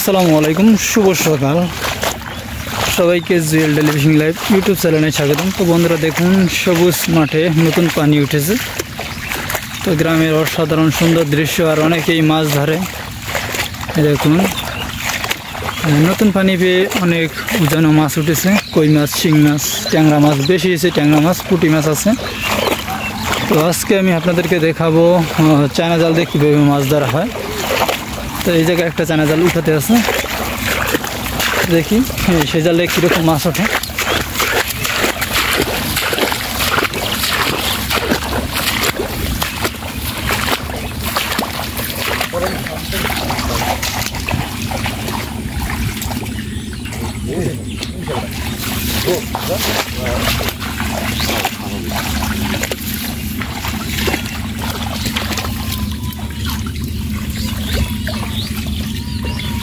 আসসালামু আলাইকুম, শুভ সকাল সবাইকে। জুয়েল টেলিভিশন লাইভ ইউটিউব চ্যানেলে স্বাগতম। তো বন্ধুরা দেখুন, সবুজ মাঠে নতুন পানি উঠেছে। তো গ্রামের অসাধারণ সুন্দর দৃশ্য, আর অনেকেই মাছ ধরে। দেখুন নতুন পানি পেয়ে অনেক উজানো মাছ উঠেছে, কই মাছ, শিং মাছ, ট্যাংরা মাছ বেশি এসে, ট্যাংরা মাছ, পুঁটি মাছ আছে। তো আজকে আমি আপনাদেরকে দেখাবো চায়না জাল দিয়ে কীভাবে মাছ ধরা হয়। তো এই জায়গায় একটা চায়না জাল উঠাতে আছে, দেখি সেই জালে কীরকম মাছ ওঠে।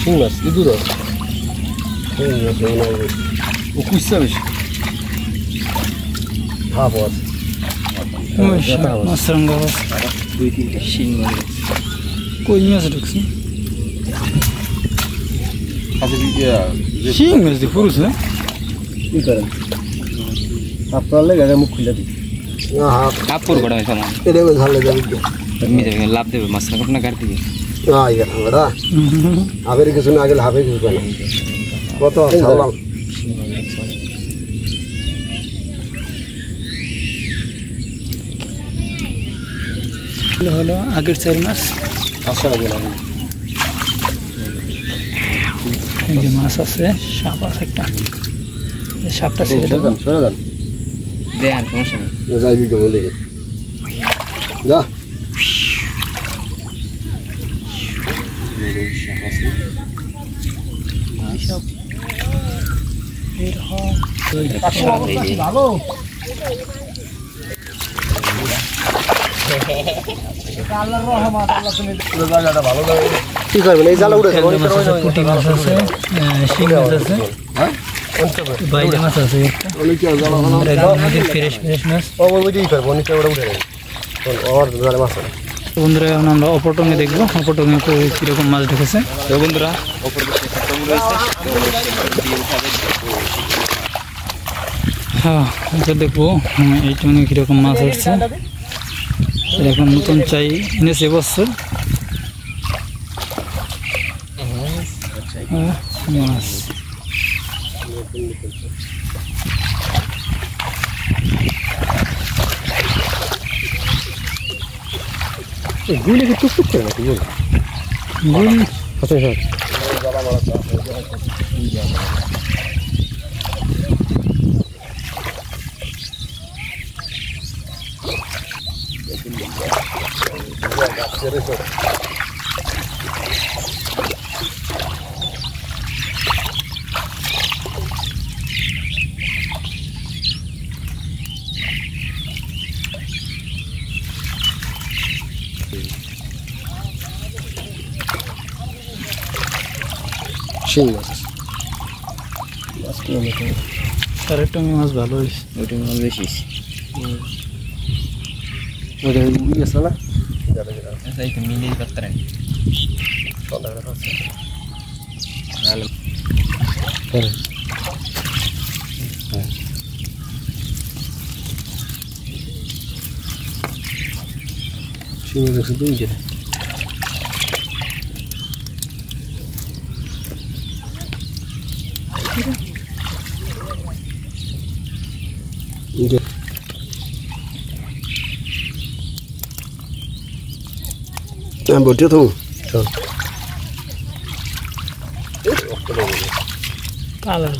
শিং মাছ ইঁদুর কুচা বেশি ভাব আছে মাছরাঙ্গা মাছ, দুই তিনটে শিং মাছ কই মাছ ঢুকছে, শিং মাছ দিয়ে পুরুষ না কি করেন আপনার লেগে মুখ খুলে দিই কাপড় বড় হয় সমান এটা ঝালে যাবে লাভ দেবে মাছটা আপনার গাড়ি থেকে হাবের কিছু না গেলে হাবে কিছু কেন কত ছাড়লাম হলো আগের 4 মাস। আশা লাগে না এই যে মাছ আছে, সাপ আছে একটা, সাপটা ছেড়ে দেবো। সরে যান দেন সমস্যা নেই। যাই দিকে বলে যা ভালো কি করবেন এই জালা উঠেছে পুঁটি মাছ আছে, শিং মাছ আছে, বাইরে মাছ আছে একটা, ফ্রেশ ফ্রেশ মাছ। বন্ধুরা এখন আমরা অপটঙ্গে দেখবো, অপটঙ্গে কীরকম মাছ ঢুকেছে। তো বন্ধুরা ওপরে হ্যাঁ এটা দেখবো এই টঙ্গে কীরকম মাছ উঠছে। এরকম নতুন চাই এনেছে বছর মাছ। গুলি কি টুকটুক করে নাকি গুলি আচ্ছা স্যার শিং মাছ সারের টঙ্গে মাছ ভালো হয়েছে। ওইটা মাছ বেশি ওটা গেছে না এই তো মিলিয়ে পাত্তারে শিং মাছ দুই যেটা বটিও তো কালার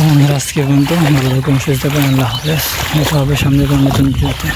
আমাদের আজকে পর্যন্ত ভালো রকম সুস্থ থাকবেন। আল্লাহ হাফেজ। দেখা হবে সামনে কোনো নতুন ভিডিওতে।